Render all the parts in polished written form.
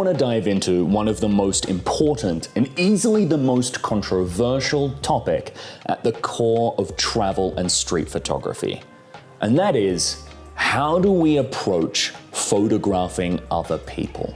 want to dive into one of the most important and easily the most controversial topic at the core of travel and street photography. And that is, how do we approach photographing other people?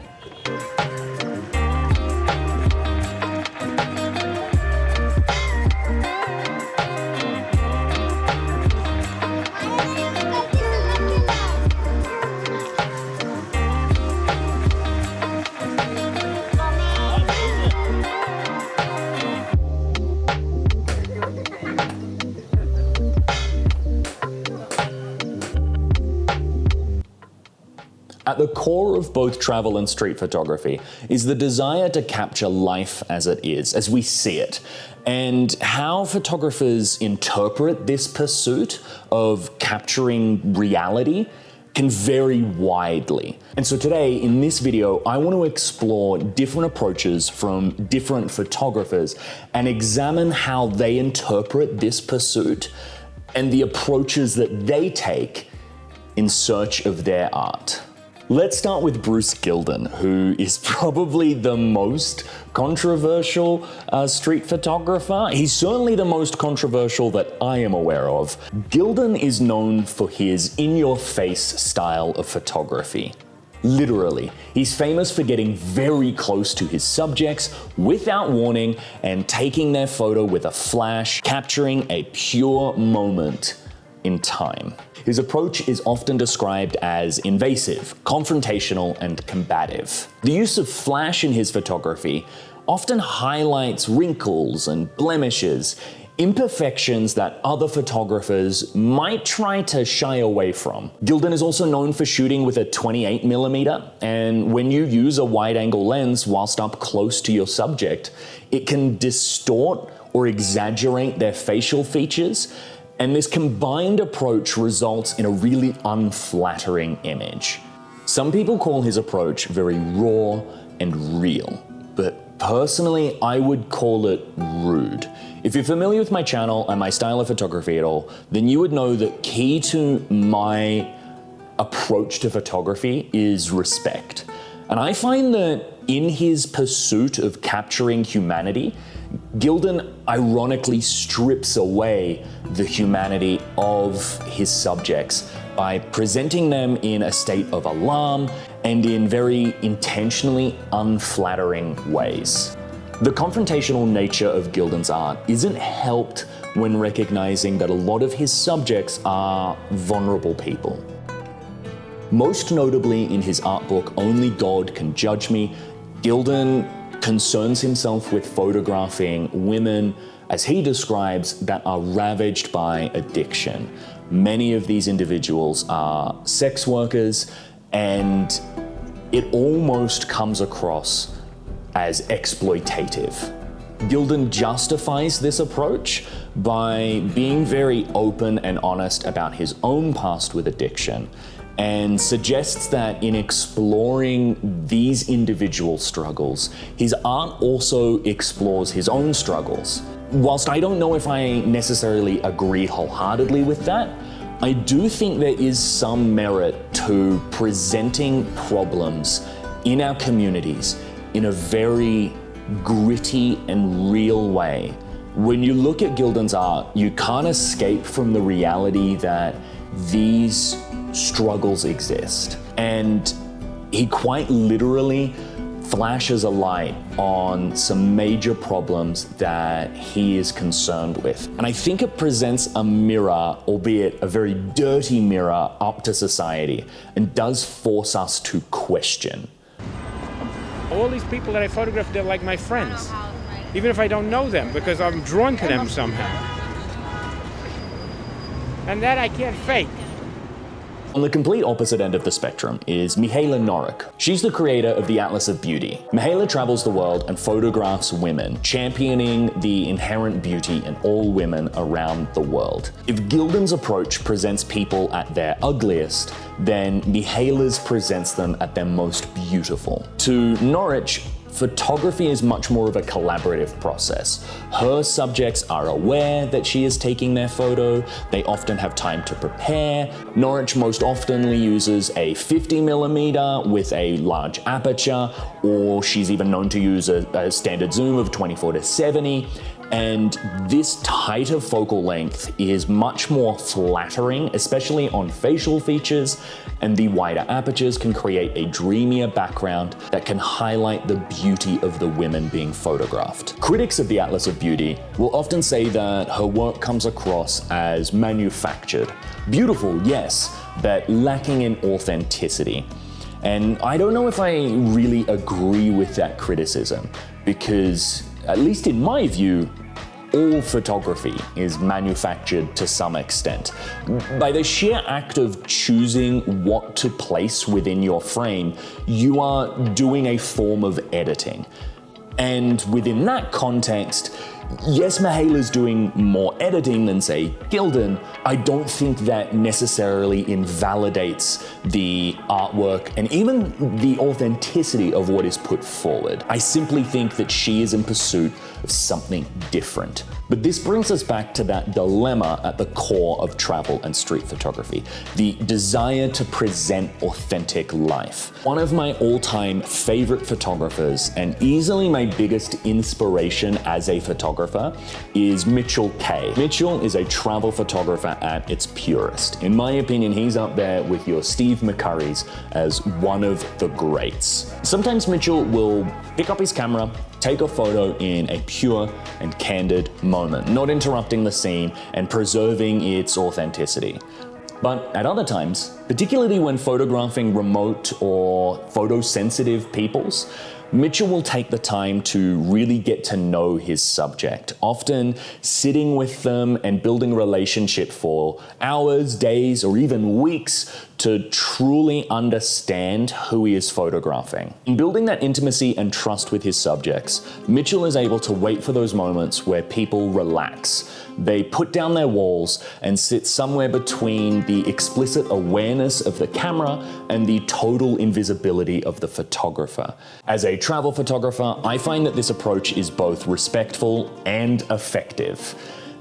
At the core of both travel and street photography is the desire to capture life as it is, as we see it, and how photographers interpret this pursuit of capturing reality can vary widely. And so today, in this video, I want to explore different approaches from different photographers and examine how they interpret this pursuit and the approaches that they take in search of their art. Let's start with Bruce Gilden, who is probably the most controversial street photographer. He's certainly the most controversial that I am aware of. Gilden is known for his in-your-face style of photography. Literally, he's famous for getting very close to his subjects without warning and taking their photo with a flash, capturing a pure moment in time. His approach is often described as invasive, confrontational, and combative. The use of flash in his photography often highlights wrinkles and blemishes, imperfections that other photographers might try to shy away from. Gilden is also known for shooting with a 28mm, and when you use a wide-angle lens whilst up close to your subject, it can distort or exaggerate their facial features, and this combined approach results in a really unflattering image. Some people call his approach very raw and real, but personally, I would call it rude. If you're familiar with my channel and my style of photography at all, then you would know that key to my approach to photography is respect. And I find that in his pursuit of capturing humanity, Gilden ironically strips away the humanity of his subjects by presenting them in a state of alarm and in very intentionally unflattering ways. The confrontational nature of Gilden's art isn't helped when recognizing that a lot of his subjects are vulnerable people. Most notably in his art book, Only God Can Judge Me, Gilden concerns himself with photographing women, as he describes, that are ravaged by addiction. Many of these individuals are sex workers, and it almost comes across as exploitative. Gilden justifies this approach by being very open and honest about his own past with addiction, and suggests that in exploring these individual struggles, his art also explores his own struggles. Whilst I don't know if I necessarily agree wholeheartedly with that, I do think there is some merit to presenting problems in our communities in a very gritty and real way. When you look at Gilden's art, you can't escape from the reality that these struggles exist. And he quite literally flashes a light on some major problems that he is concerned with. And I think it presents a mirror, albeit a very dirty mirror, up to society and does force us to question. All these people that I photograph, they're like my friends, even if I don't know them, because I'm drawn to them somehow. And that I can't fake. On the complete opposite end of the spectrum is Mihaela Norick. She's the creator of the Atlas of Beauty. Mihaela travels the world and photographs women, championing the inherent beauty in all women around the world. If Gilden's approach presents people at their ugliest, then Mihaela's presents them at their most beautiful. To Norwich, Photography is much more of a collaborative process. Her subjects are aware that she is taking their photo. They often have time to prepare. Norwich most oftenly uses a 50mm with a large aperture, or she's even known to use a standard zoom of 24-70. And this tighter focal length is much more flattering, especially on facial features, and the wider apertures can create a dreamier background that can highlight the beauty of the women being photographed. Critics of the Atlas of Beauty will often say that her work comes across as manufactured. Beautiful, yes, but lacking in authenticity. And I don't know if I really agree with that criticism, because at least in my view, all photography is manufactured to some extent. By the sheer act of choosing what to place within your frame, you are doing a form of editing. And within that context, yes, Mahela's doing more editing than, say, Gildan. I don't think that necessarily invalidates the artwork and even the authenticity of what is put forward. I simply think that she is in pursuit of something different. But this brings us back to that dilemma at the core of travel and street photography, the desire to present authentic life. One of my all-time favorite photographers, and easily my biggest inspiration as a photographer, is Mitchell Kay. Mitchell is a travel photographer at its purest. In my opinion, he's up there with your Steve McCurrys as one of the greats. Sometimes Mitchell will pick up his camera, take a photo in a pure and candid moment, not interrupting the scene and preserving its authenticity. But at other times, particularly when photographing remote or photosensitive peoples, Mitchell will take the time to really get to know his subject, often sitting with them and building a relationship for hours, days, or even weeks to truly understand who he is photographing. In building that intimacy and trust with his subjects, Mitchell is able to wait for those moments where people relax. They put down their walls and sit somewhere between the explicit awareness of the camera and the total invisibility of the photographer. As a travel photographer, I find that this approach is both respectful and effective.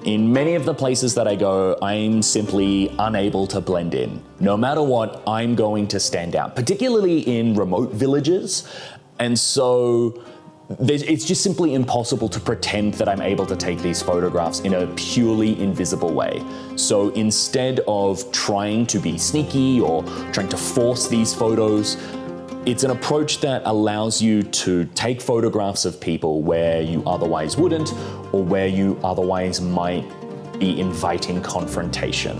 In many of the places that I go, I'm simply unable to blend in. No matter what, I'm going to stand out, particularly in remote villages. And so it's just simply impossible to pretend that I'm able to take these photographs in a purely invisible way. So instead of trying to be sneaky or trying to force these photos, it's an approach that allows you to take photographs of people where you otherwise wouldn't, or where you otherwise might be inviting confrontation.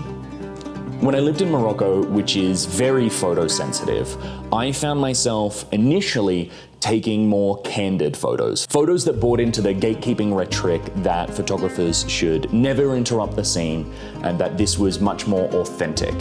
When I lived in Morocco, which is very photosensitive, I found myself initially taking more candid photos. Photos that bought into the gatekeeping rhetoric that photographers should never interrupt the scene and that this was much more authentic.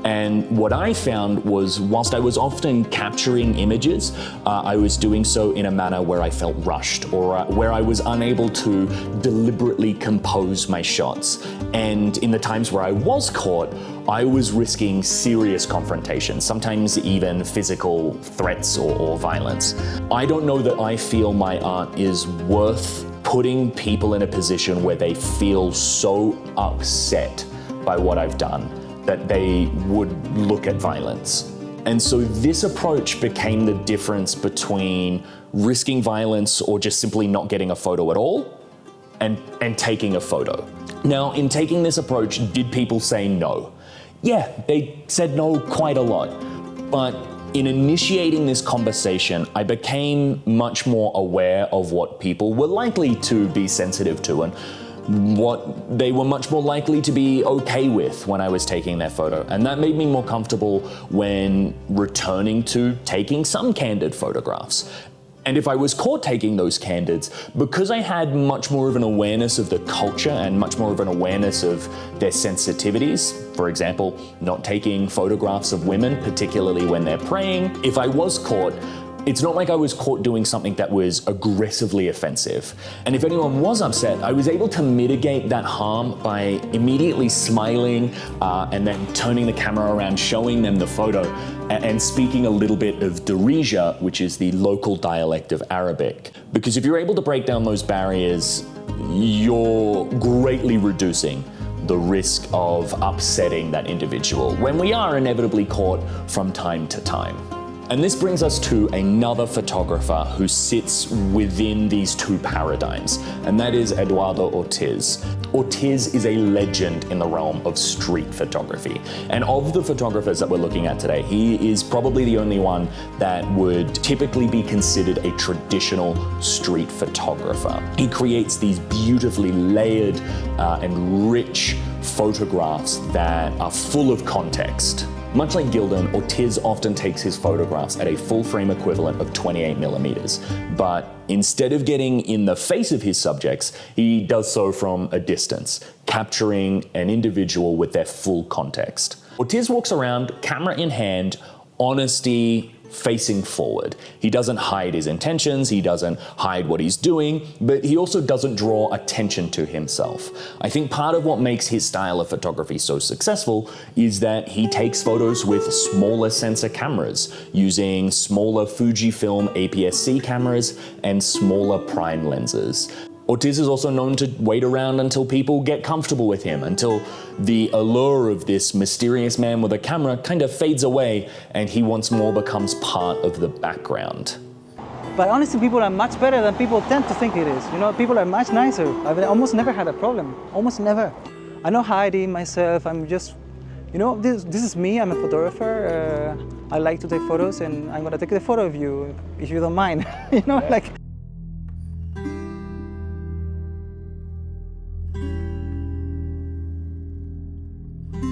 And what I found was, whilst I was often capturing images, I was doing so in a manner where I felt rushed, or where I was unable to deliberately compose my shots. And in the times where I was caught, I was risking serious confrontation, sometimes even physical threats or violence. I don't know that I feel my art is worth putting people in a position where they feel so upset by what I've done that they would look at violence. And so this approach became the difference between risking violence or just simply not getting a photo at all and taking a photo. Now, in taking this approach, did people say no? Yeah, they said no quite a lot. But in initiating this conversation, I became much more aware of what people were likely to be sensitive to and what they were much more likely to be okay with when I was taking their photo. And that made me more comfortable when returning to taking some candid photographs. And if I was caught taking those candids, because I had much more of an awareness of the culture and much more of an awareness of their sensitivities, for example, not taking photographs of women, particularly when they're praying, if I was caught, It's not like I was caught doing something that was aggressively offensive. And if anyone was upset, I was able to mitigate that harm by immediately smiling and then turning the camera around, showing them the photo, and speaking a little bit of Darija, which is the local dialect of Arabic. Because if you're able to break down those barriers, you're greatly reducing the risk of upsetting that individual when we are inevitably caught from time to time. And this brings us to another photographer who sits within these two paradigms, and that is Eduardo Ortiz. Ortiz is a legend in the realm of street photography. And of the photographers that we're looking at today, he is probably the only one that would typically be considered a traditional street photographer. He creates these beautifully layered and rich photographs that are full of context. Much like Gildan, Ortiz often takes his photographs at a full frame equivalent of 28mm, but instead of getting in the face of his subjects, he does so from a distance, capturing an individual with their full context. Ortiz walks around, camera in hand, honesty facing forward. He doesn't hide his intentions, he doesn't hide what he's doing, but he also doesn't draw attention to himself. I think part of what makes his style of photography so successful is that he takes photos with smaller sensor cameras, using smaller Fujifilm APS-C cameras and smaller prime lenses. Ortiz is also known to wait around until people get comfortable with him, until the allure of this mysterious man with a camera kind of fades away and he once more becomes part of the background. But honestly, people are much better than people tend to think it is. You know, people are much nicer. I've almost never had a problem, almost never. I'm not hiding myself, I'm just, you know, this is me, I'm a photographer. I like to take photos and I'm gonna take a photo of you, if you don't mind. You know, like.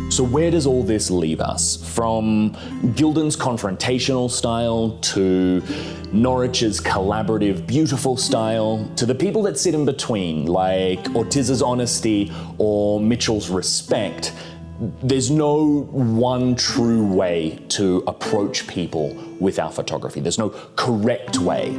So where does all this leave us? From Gildan's confrontational style to Norwich's collaborative, beautiful style, to the people that sit in between, like Ortiz's honesty or Mitchell's respect, there's no one true way to approach people with our photography. There's no correct way.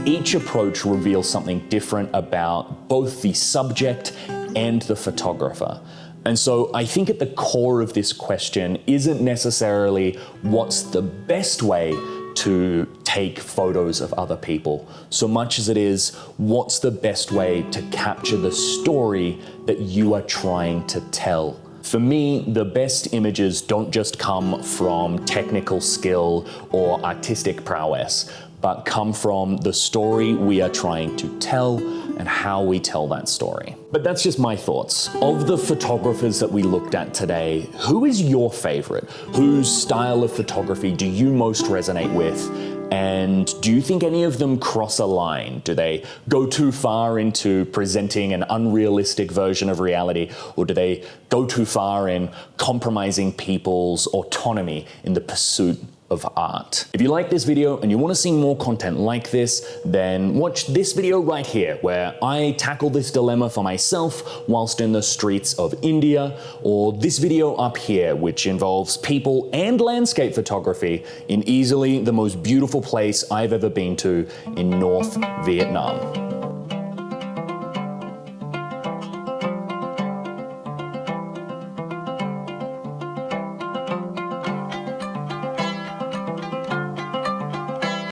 Each approach reveals something different about both the subject and the photographer. And so I think at the core of this question isn't necessarily what's the best way to take photos of other people, so much as it is what's the best way to capture the story that you are trying to tell. For me, the best images don't just come from technical skill or artistic prowess, but come from the story we are trying to tell and how we tell that story. But that's just my thoughts. Of the photographers that we looked at today, who is your favorite? Whose style of photography do you most resonate with? And do you think any of them cross a line? Do they go too far into presenting an unrealistic version of reality, or do they go too far in compromising people's autonomy in the pursuit of art? If you like this video and you want to see more content like this, then watch this video right here where I tackle this dilemma for myself whilst in the streets of India, or this video up here which involves people and landscape photography in easily the most beautiful place I've ever been to in North Vietnam.